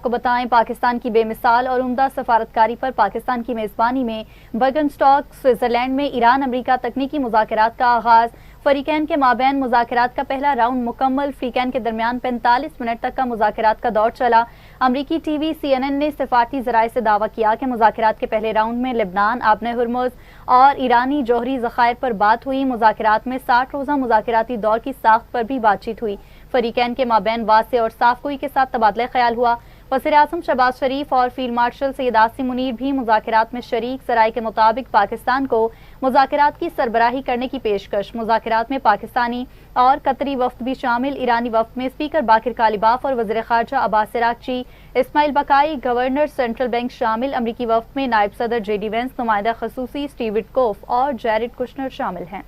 آپ کو بتائیں پاکستان کی بے مثال اور عمدہ سفارتکاری پر پاکستان کی میزبانی میں برگنسٹاک سوئٹزرلینڈ میں ایران امریکہ تکنیکی مذاکرات کا آغاز۔ فریقین کے مابین مذاکرات کا پہلا راؤنڈ مکمل، فریقین کے درمیان 45 منٹ تک کا مذاکرات کا دور چلا۔ امریکی ٹی وی CNN نے سفارتی ذرائع سے دعویٰ کیا کہ مذاکرات کے پہلے راؤنڈ میں لبنان، آبِ ہرمز اور ایرانی جوہری ذخائر پر بات ہوئی۔ مذاکرات میں 60 روزہ مذاکراتی دور کی ساخت پر بھی بات چیت ہوئی۔ فریقین کے مابین واضح اور صاف گوئی کے ساتھ تبادلہ خیال ہوا۔ وزیراعظم شہباز شریف اور فیلڈ مارشل سید عاصم منیر بھی مذاکرات میں شریک۔ ذرائع کے مطابق پاکستان کو مذاکرات کی سربراہی کرنے کی پیشکش۔ مذاکرات میں پاکستانی اور قطری وفد بھی شامل۔ ایرانی وفد میں اسپیکر باقر کالباف اور وزیر خارجہ عباس عراقچی، اسماعیل بقائی، گورنر سینٹرل بینک شامل۔ امریکی وفد میں نائب صدر JD وینس، نمائندہ خصوصی اسٹیو وٹکوف اور جیرڈ کشنر شامل ہیں۔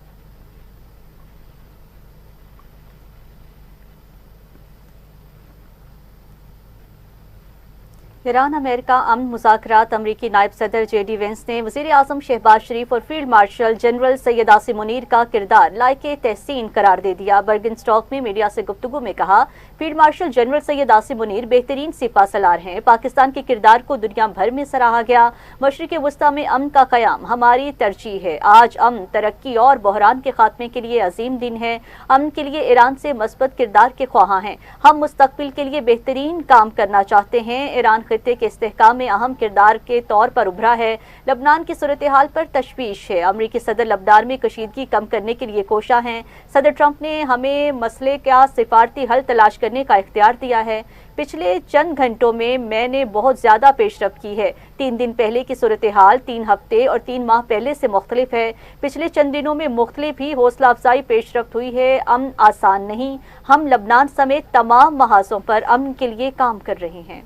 ایران امریکہ امن مذاکرات۔ امریکی نائب صدر JD وینس نے وزیر اعظم شہباز شریف اور field marshal general Syed Asim Munir کا کردار لائق تحسین قرار دے دیا۔ برگنسٹاک میں میڈیا سے گفتگو میں کہا، field marshal general Syed Asim Munir بہترین سپہ سالار ہیں۔ پاکستان کے کردار کو دنیا بھر میں سراہا گیا۔ مشرق وسطیٰ میں امن کا قیام ہماری ترجیح ہے۔ آج امن، ترقی اور بحران کے خاتمے کے لیے عظیم دن ہے۔ امن کے لیے ایران سے مثبت کردار کے خواہاں ہیں۔ ہم مستقبل کے لیے بہترین کام کرنا چاہتے ہیں۔ ایران خطے کے استحکام میں اہم کردار کے طور پر ابھرا ہے۔ لبنان کی صورتحال پر تشویش ہے۔ امریکی صدر لبنان میں کشیدگی کم کرنے کے لیے کوشاں ہیں۔ صدر ٹرمپ نے ہمیں مسئلے کا سفارتی حل تلاش کرنے کا اختیار دیا ہے۔ پچھلے چند گھنٹوں میں نے بہت زیادہ پیش رفت کی ہے۔ 3 دن پہلے کی صورتحال 3 ہفتے اور 3 ماہ پہلے سے مختلف ہے۔ پچھلے چند دنوں میں مختلف ہی حوصلہ افزائی پیش رفت ہوئی ہے۔ امن آسان نہیں۔ ہم لبنان سمیت تمام محاذوں پر امن کے لیے کام کر رہے ہیں۔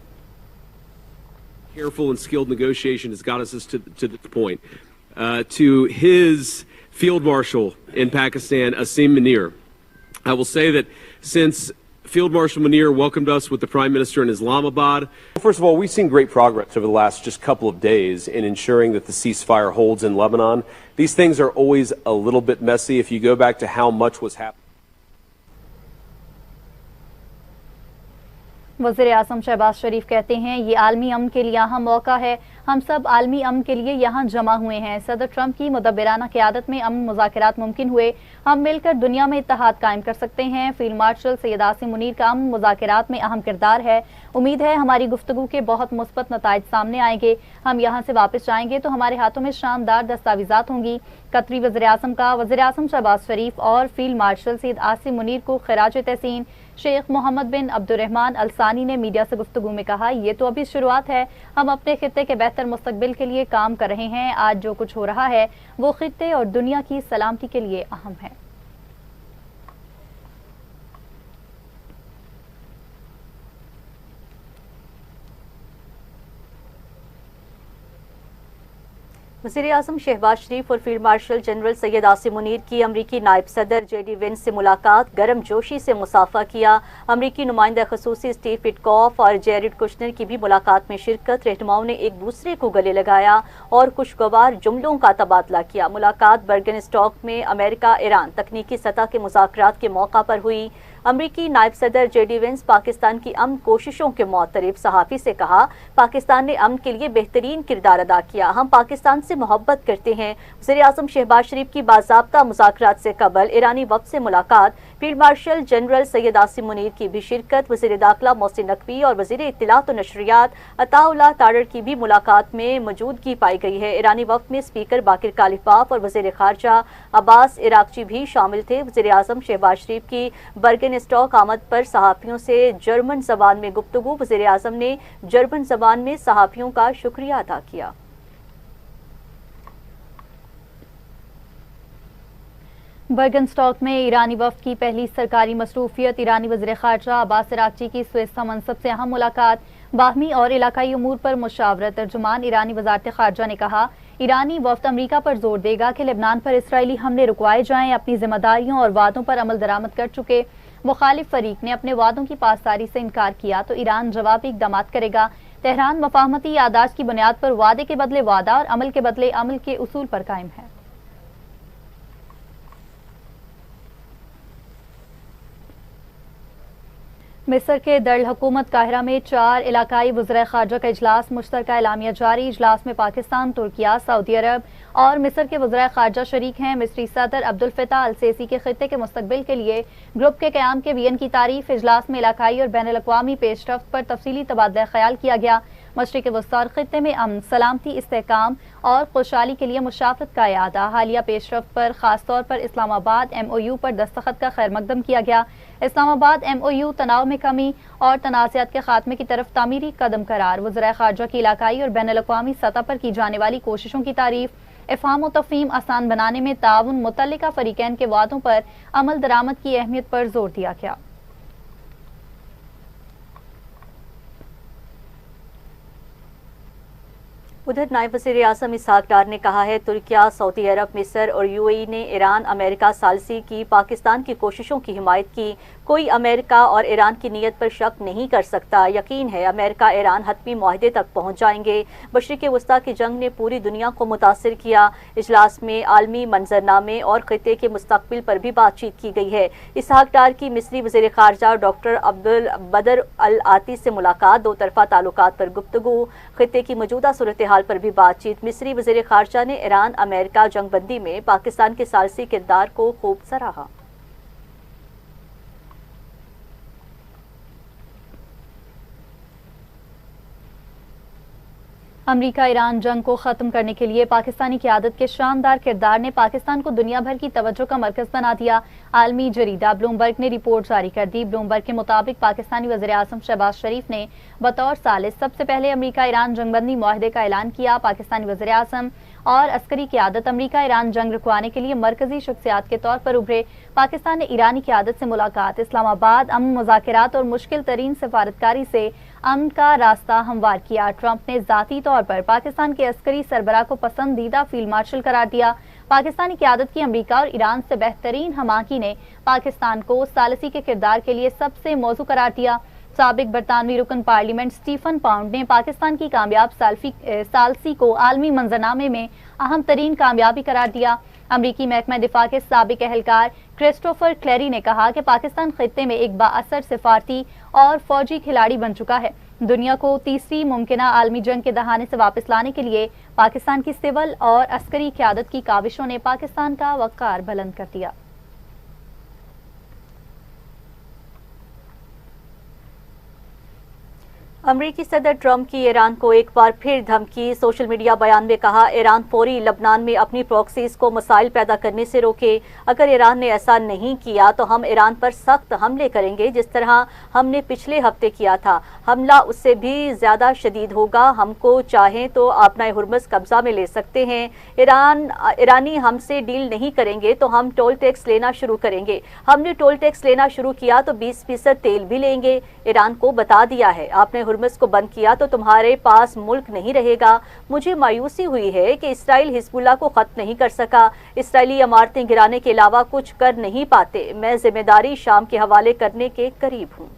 Careful and skilled negotiation has got us to this point. To his Field Marshal in Pakistan, Asim Munir, I will say that since Field Marshal Munir welcomed us with the Prime Minister in Islamabad. First of all, we've seen great progress over the last just couple of days in ensuring that the ceasefire holds in Lebanon. These things are always a little bit messy if you go back to how much was happening. وزیر اعظم شہباز شریف کہتے ہیں، یہ عالمی امن کے لیے اہم موقع ہے۔ ہم سب عالمی امن کے لیے یہاں جمع ہوئے ہیں۔ صدر ٹرمپ کی مدبرانہ قیادت میں امن مذاکرات ممکن ہوئے۔ ہم مل کر دنیا میں اتحاد قائم کر سکتے ہیں۔ فیلڈ مارشل سید عاصم منیر کا امن مذاکرات میں اہم کردار ہے۔ امید ہے ہماری گفتگو کے بہت مثبت نتائج سامنے آئیں گے۔ ہم یہاں سے واپس جائیں گے تو ہمارے ہاتھوں میں شاندار دستاویزات ہوں گی۔ قطری وزیر اعظم کا وزیر اعظم شہباز شریف اور فیلڈ مارشل سید عاصم منیر کو خراج تحسین۔ شیخ محمد بن عبد الرحمن الثانی نے میڈیا سے گفتگو میں کہا، یہ تو ابھی شروعات ہے۔ ہم اپنے خطے کے بہتر مستقبل کے لیے کام کر رہے ہیں۔ آج جو کچھ ہو رہا ہے وہ خطے اور دنیا کی سلامتی کے لیے اہم ہے۔ وزیر اعظم شہباز شریف اور field marshal general Syed Asim Munir کی امریکی نائب صدر JD وینس سے ملاقات، گرم جوشی سے مصافحہ کیا۔ امریکی نمائندہ خصوصی اسٹیو وٹکوف اور جیرڈ کشنر کی بھی ملاقات میں شرکت۔ رہنماؤں نے ایک دوسرے کو گلے لگایا اور خوشگوار جملوں کا تبادلہ کیا۔ ملاقات برگنسٹاک میں امریکہ ایران تکنیکی سطح کے مذاکرات کے موقع پر ہوئی۔ امریکی نائب صدر JD وینس پاکستان کی امن کوششوں کے معترف صحافی سے کہا، پاکستان نے امن کے لیے بہترین کردار ادا کیا۔ ہم پاکستان سے محبت کرتے ہیں۔ وزیر اعظم شہباز شریف کی باضابطہ مذاکرات سے قبل ایرانی وفد سے ملاقات۔ Field marshal general Syed Asim Munir کی بھی شرکت۔ وزیر داخلہ محسن نقوی اور وزیر اطلاعات و نشریات عطا اللہ تارڑ کی بھی ملاقات میں موجودگی پائی گئی ہے۔ ایرانی وفد میں اسپیکر باقر کالباف اور وزیر خارجہ عباس عراقچی بھی شامل تھے۔ وزیر اعظم شہباز شریف کی برگنسٹاک آمد پر صحافیوں سے جرمن زبان میں گفتگو۔ وزیر اعظم نے جرمن زبان میں صحافیوں کا شکریہ ادا کیا۔ برگنسٹاک میں ایرانی وفد کی پہلی سرکاری مصروفیت۔ ایرانی وزیر خارجہ عباس عراقچی کی سوئس منصب سے اہم ملاقات، باہمی اور علاقائی امور پر مشاورت۔ ترجمان ایرانی وزارت خارجہ نے کہا، ایرانی وفد امریکہ پر زور دے گا کہ لبنان پر اسرائیلی حملے رکوائے جائیں۔ اپنی ذمہ داریوں اور وعدوں پر عمل درآمد کر چکے مخالف فریق نے اپنے وعدوں کی پاسداری سے انکار کیا تو ایران جوابی اقدامات کرے گا۔ تہران مفاہمتی یادداشت کی بنیاد پر وعدے کے بدلے وعدہ اور عمل کے بدلے عمل کے اصول پر قائم ہے۔ مصر کے دارالحکومت قاہرہ میں 4 علاقائی وزرائے خارجہ کا اجلاس مشترکہ اعلامیہ جاری۔ اجلاس میں پاکستان، ترکیہ، سعودی عرب اور مصر کے وزرائے خارجہ شریک ہیں۔ مصری صدر عبدالفتاح السیسی کے خطے کے مستقبل کے لیے گروپ کے قیام کے وین کی تعریف۔ اجلاس میں علاقائی اور بین الاقوامی پیش رفت پر تفصیلی تبادلہ خیال کیا گیا۔ مشرق وسطی اور خطے میں امن، سلامتی، استحکام اور خوشحالی کے لیے مشاورت کا اعادہ۔ حالیہ پیش رفت پر خاص طور پر اسلام آباد MOU پر دستخط کا خیر مقدم کیا گیا۔ اسلام آباد MOU تناؤ میں کمی اور تنازعات کے خاتمے کی طرف تعمیری قدم قرار۔ وزرائے خارجہ کی علاقائی اور بین الاقوامی سطح پر کی جانے والی کوششوں کی تعریف۔ افہام و تفہیم آسان بنانے میں تعاون، متعلقہ فریقین کے وعدوں پر عمل درآمد کی اہمیت پر زور دیا گیا۔ ادھر نائب وزیر اعظم اسحاق ڈار نے کہا ہے ترکیہ، سعودی عرب، مصر اور UAE نے ایران امریکہ ثالثی کی پاکستان کی کوششوں کی حمایت کی۔ کوئی امریکہ اور ایران کی نیت پر شک نہیں کر سکتا۔ یقین ہے امریکہ ایران حتمی معاہدے تک پہنچ جائیں گے۔ مشرق وسطیٰ کی جنگ نے پوری دنیا کو متاثر کیا۔ اجلاس میں عالمی منظرنامے اور خطے کے مستقبل پر بھی بات چیت کی گئی ہے۔ اسحاق ڈار کی مصری وزیر خارجہ ڈاکٹر عبدالبدر العاطی سے ملاقات، دو طرفہ تعلقات پر گفتگو، خطے کی موجودہ صورتحال پر بھی بات چیت۔ مصری وزیر خارجہ نے ایران امریکہ جنگ بندی میں پاکستان کے ثالثی کردار کو خوب سراہا۔ امریکہ ایران جنگ کو ختم کرنے کے لیے پاکستانی قیادت کے شاندار کردار نے پاکستان کو دنیا بھر کی توجہ کا مرکز بنا دیا۔ عالمی جریدہ بلومبرگ نے رپورٹ جاری کر دی۔ بلومبرگ کے مطابق پاکستانی وزیر اعظم شہباز شریف نے بطور ثالث سب سے پہلے امریکہ ایران جنگ بندی معاہدے کا اعلان کیا۔ پاکستانی وزیر اعظم اور عسکری قیادت امریکہ ایران جنگ رکوانے کے لیے مرکزی شخصیات کے طور پر ابھرے۔ پاکستان نے ایرانی قیادت سے ملاقات، اسلام آباد امن مذاکرات اور مشکل ترین سفارتکاری سے امن کا راستہ ہموار کیا۔ ٹرمپ نے ذاتی طور پر پاکستان کے عسکری سربراہ کو پسندیدہ فیلڈ مارشل قرار دیا۔ پاکستانی قیادت کی امریکہ اور ایران سے بہترین ہم آہنگی نے پاکستان کو ثالثی کے کردار کے لیے سب سے موزوں قرار دیا۔ سابق برطانوی رکن پارلیمنٹ سٹیفن پاؤنڈ نے پاکستان کی کامیاب ثالثی کو عالمی منظرنامے میں اہم ترین کامیابی قرار دیا۔ امریکی محکمہ دفاع کے سابق اہلکار کرسٹوفر کلیری نے کہا کہ پاکستان خطے میں ایک بااثر سفارتی اور فوجی کھلاڑی بن چکا ہے۔ دنیا کو تیسری ممکنہ عالمی جنگ کے دہانے سے واپس لانے کے لیے پاکستان کی سول اور عسکری قیادت کی کاوشوں نے پاکستان کا وقار بلند کر دیا۔ امریکی صدر ٹرمپ کی ایران کو ایک بار پھر دھمکی۔ سوشل میڈیا بیان میں کہا ایران فوری لبنان میں اپنی پراکسیز کو مسائل پیدا کرنے سے روکے۔ اگر ایران نے ایسا نہیں کیا تو ہم ایران پر سخت حملے کریں گے جس طرح ہم نے پچھلے ہفتے کیا تھا۔ حملہ اس سے بھی زیادہ شدید ہوگا۔ ہم کو چاہیں تو اپنا ہرمز قبضہ میں لے سکتے ہیں۔ ایرانی ہم سے ڈیل نہیں کریں گے تو ہم ٹول ٹیکس لینا شروع کریں گے۔ ہم نے ٹول ٹیکس لینا شروع کیا تو 20% تیل بھی لیں گے۔ ایران کو بتا دیا ہے آپ نے ہرمز کو بند کیا تو تمہارے پاس ملک نہیں رہے گا۔ مجھے مایوسی ہوئی ہے کہ اسرائیل حزب اللہ کو ختم نہیں کر سکا۔ اسرائیلی عمارتیں گرانے کے علاوہ کچھ کر نہیں پاتے۔ میں ذمہ داری شام کے حوالے کرنے کے قریب ہوں۔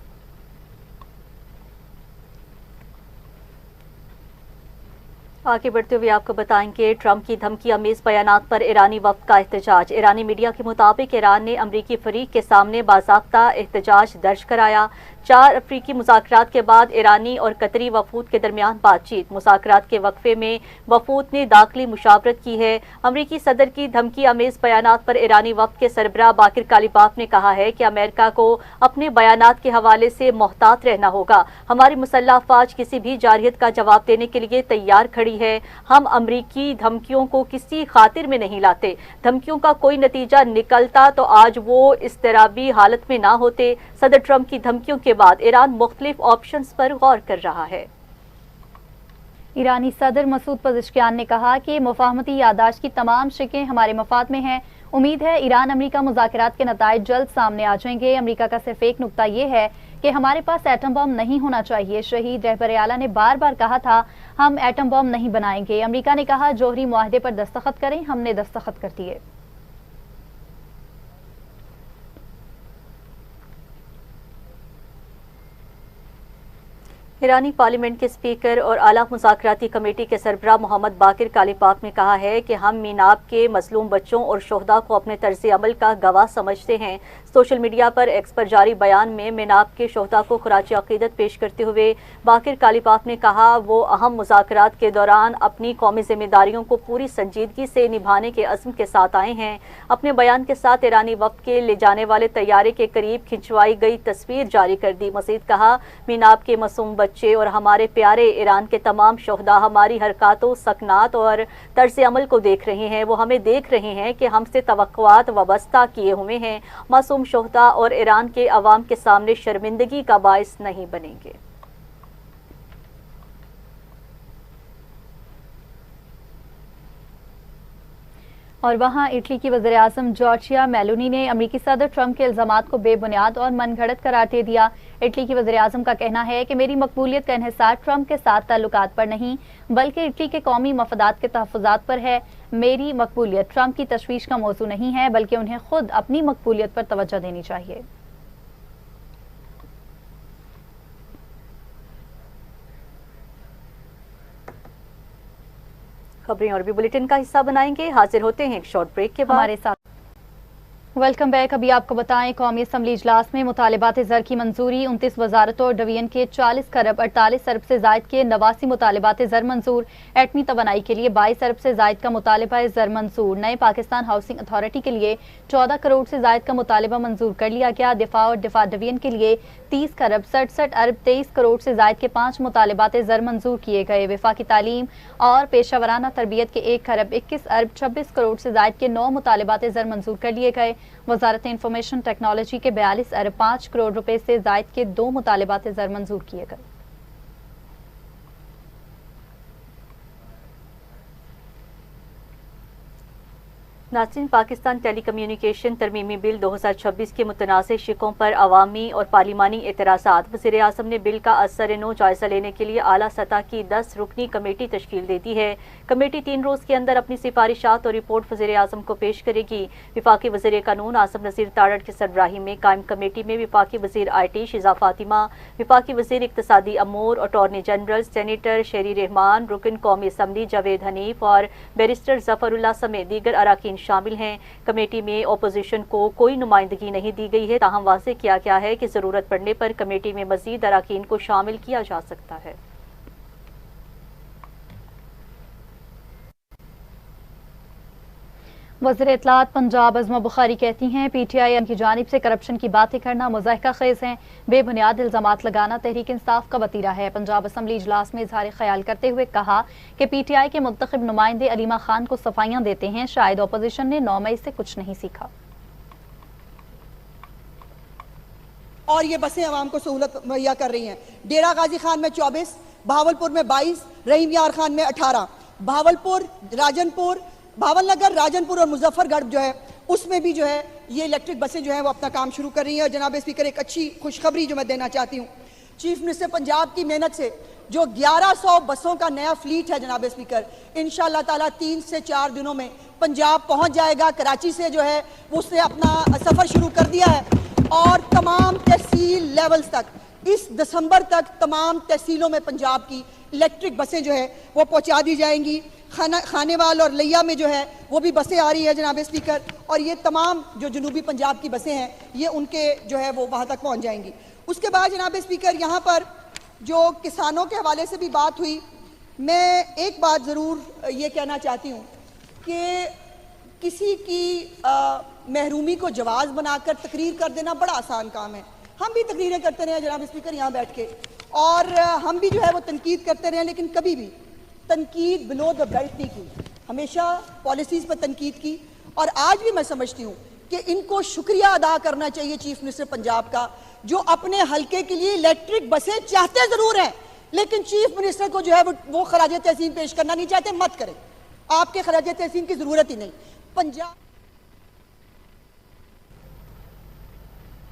آگے بڑھتے ہوئے آپ کو بتائیں کہ ٹرمپ کی دھمکی آمیز بیانات پر ایرانی وفد کا احتجاج۔ ایرانی میڈیا کے مطابق ایران نے امریکی فریق کے سامنے باضابطہ احتجاج درج کرایا۔ 4 افریقی مذاکرات کے بعد ایرانی اور قطری وفود کے درمیان بات چیت۔ مذاکرات کے وقفے میں وفود نے داخلی مشاورت کی ہے۔ امریکی صدر کی دھمکی آمیز بیانات پر ایرانی وفد کے سربراہ باقر کالیباف نے کہا ہے کہ امریکہ کو اپنے بیانات کے حوالے سے محتاط رہنا ہوگا۔ ہماری مسلح افواج کسی بھی جارحیت کا جواب دینے کے لیے تیار کھڑی ہے۔ ہم امریکی دھمکیوں کو کسی خاطر میں نہیں لاتے۔ دھمکیوں کا کوئی نتیجہ نکلتا تو آج وہ اضطرابی حالت میں نہ ہوتے۔ صدر ٹرمپ کی دھمکیوں کے بعد ایران مختلف آپشنز پر غور کر رہا ہے۔ ایرانی صدر مسعود پزشکیان نے کہا کہ مفاہمتی یادداشت کی تمام شقیں ہمارے مفاد میں ہیں۔ امید ہے ایران امریکہ مذاکرات کے نتائج جلد سامنے آ جائیں گے۔ امریکہ کا صرف ایک نقطہ یہ ہے کہ ہمارے پاس ایٹم بم نہیں ہونا چاہیے۔ شہید رہبر اعلیٰ نے بار بار کہا تھا ہم ایٹم بم نہیں بنائیں گے۔ امریکہ نے کہا جوہری معاہدے پر دستخط کریں، ہم نے دستخط کر دیے۔ ایرانی پارلیمنٹ کے اسپیکر اور اعلیٰ مذاکراتی کمیٹی کے سربراہ محمد باقر کالیپاک نے کہا ہے کہ ہم میناب کے مظلوم بچوں اور شہداء کو اپنے طرز عمل کا گواہ سمجھتے ہیں۔ سوشل میڈیا پر ایکس پر جاری بیان میں میناب کے شہداء کو خراج عقیدت پیش کرتے ہوئے باقر کالیپاک نے کہا وہ اہم مذاکرات کے دوران اپنی قومی ذمہ داریوں کو پوری سنجیدگی سے نبھانے کے عزم کے ساتھ آئے ہیں۔ اپنے بیان کے ساتھ ایرانی وفد کے لے جانے والے طیارے کے قریب کھنچوائی گئی تصویر جاری کر دی۔ مزید کہا میناب کے معصوم بچے اور ہمارے پیارے ایران کے تمام شہداء ہماری حرکاتوں، سکنات اور طرز عمل کو دیکھ رہے ہیں۔ وہ ہمیں دیکھ رہے ہیں کہ ہم سے توقعات وابستہ کیے ہوئے ہیں۔ معصوم شہداء اور ایران کے عوام کے سامنے شرمندگی کا باعث نہیں بنیں گے۔ اور وہاں اٹلی کی وزیراعظم جارجیا میلونی نے امریکی صدر ٹرمپ کے الزامات کو بے بنیاد اور من گھڑت قرار دے دیا۔ اٹلی کی وزیراعظم کا کہنا ہے کہ میری مقبولیت کا انحصار ٹرمپ کے ساتھ تعلقات پر نہیں بلکہ اٹلی کے قومی مفادات کے تحفظات پر ہے۔ میری مقبولیت ٹرمپ کی تشویش کا موضوع نہیں ہے بلکہ انہیں خود اپنی مقبولیت پر توجہ دینی چاہیے۔ خبریں اور بھی بلیٹن کا حصہ بنائیں گے۔ حاضر ہوتے ہیں ایک شارٹ بریک کے بعد۔ ہمارے ساتھ ویلکم بیک۔ ابھی آپ کو بتائیں قومی اسمبلی اجلاس میں مطالبات زر کی منظوری، 29 وزارتوں اور ڈویژن کے 40 کروڑ 48 ارب سے زائد کے 89 مطالبات زر منظور۔ ایٹمی توانائی کے لیے 22 ارب سے زائد کا مطالبہ زر منظور۔ نئے پاکستان ہاؤسنگ اتھارٹی کے لیے 14 کروڑ سے زائد کا مطالبہ منظور کر لیا گیا۔ دفاع اور دفاع ڈویژن کے لیے 30 کروڑ 67 ارب 23 کروڑ سے زائد کے 5 مطالبات زر منظور کیے گئے۔ وفاقی تعلیم اور پیشہ ورانہ تربیت کے 1 کروڑ 21 ارب 26 کروڑ سے زائد کے 9 مطالبات زر منظور کر لیے گئے۔ وزارت انفارمیشن ٹیکنالوجی کے 42 ارب 5 کروڑ روپے سے زائد کے 2 مطالبات زر منظور کیے گئے۔ ناظرین، پاکستان ٹیلی کمیونیکیشن ترمیمی بل 2026 کے متنازع شقوں پر عوامی اور پارلیمانی اعتراضات۔ وزیر اعظم نے بل کا اثر نو جائزہ لینے کے لیے اعلیٰ سطح کی 10 رکنی کمیٹی تشکیل دے دی ہے۔ کمیٹی 3 روز کے اندر اپنی سفارشات اور رپورٹ وزیر اعظم کو پیش کرے گی۔ وفاقی وزیر قانون آصف نذیر تارڑ کی سربراہی میں قائم کمیٹی میں وفاقی وزیر آئی ٹی شیزا فاطمہ، وفاقی وزیر اقتصادی امور، اٹارنی جنرل سینیٹر شیری رحمان، رکن قومی اسمبلی جاوید حنیف اور بیرسٹر ظفر اللہ سمیت دیگر اراکین شامل ہیں۔ کمیٹی میں اپوزیشن کو کوئی نمائندگی نہیں دی گئی ہے، تاہم واضح کیا گیا ہے کہ ضرورت پڑنے پر کمیٹی میں مزید اراکین کو شامل کیا جا سکتا ہے۔ وزیر اطلاعات پنجاب عظمہ بخاری کہتی ہیں پی ٹی آئی کی جانب سے کرپشن کی باتیں کرنا مضحکہ خیز ہیں، بے بنیاد الزامات لگانا تحریک انصاف کا وتیرہ ہے۔ پنجاب اسمبلی اجلاس میں اظہار خیال کرتے ہوئے کہا کہ پی ٹی آئی کے منتخب نمائندے علیمہ خان کو صفائیاں دیتے ہیں، شاید اپوزیشن نے 9 مئی سے کچھ نہیں سیکھا۔ اور یہ بسیں عوام کو سہولت مہیا کر رہی ہیں۔ ڈیرہ غازی خان میں 24، بہاولپور میں 22، رحیم یار خان میں 18، بھاول نگر، راجن پور اور مظفر گڑھ جو ہے اس میں بھی جو ہے یہ الیکٹرک بسیں جو ہیں وہ اپنا کام شروع کر رہی ہیں۔ اور جناب اسپیکر ایک اچھی خوشخبری جو میں دینا چاہتی ہوں، چیف منسٹر پنجاب کی محنت سے جو 1100 بسوں کا نیا فلیٹ ہے جناب اسپیکر، انشاءاللہ تعالیٰ 3 سے 4 دنوں میں پنجاب پہنچ جائے گا۔ کراچی سے جو ہے اس نے اپنا سفر شروع کر دیا ہے اور تمام تحصیل لیولز تک اس دسمبر تک تمام تحصیلوں میں پنجاب کی الیکٹرک بسیں جو ہے وہ پہنچا دی جائیں گی۔ خانے وال اور لیا میں جو ہے وہ بھی بسیں آ رہی ہیں جناب اسپیکر، اور یہ تمام جو جنوبی پنجاب کی بسیں ہیں یہ ان کے جو ہے وہ وہاں تک پہنچ جائیں گی۔ اس کے بعد جناب اسپیکر یہاں پر جو کسانوں کے حوالے سے بھی بات ہوئی، میں ایک بات ضرور یہ کہنا چاہتی ہوں کہ کسی کی محرومی کو جواز بنا کر تقریر کر دینا بڑا آسان کام ہے۔ ہم بھی تقریریں کرتے رہے ہیں جناب اسپیکر یہاں بیٹھ کے، اور ہم بھی جو ہے وہ تنقید کرتے رہے ہیں، لیکن کبھی بھی تنقید بلو دا بیلٹ نہیں کی، ہمیشہ پالیسیز پر تنقید کی۔ اور آج بھی میں سمجھتی ہوں کہ ان کو شکریہ ادا کرنا چاہیے چیف منسٹر پنجاب کا، جو اپنے حلقے کے لیے الیکٹرک بسیں چاہتے ضرور ہیں لیکن چیف منسٹر کو جو ہے وہ خراج تحسین پیش کرنا نہیں چاہتے۔ مت کریں، آپ کے خراج تحسین کی ضرورت ہی نہیں۔ پنجاب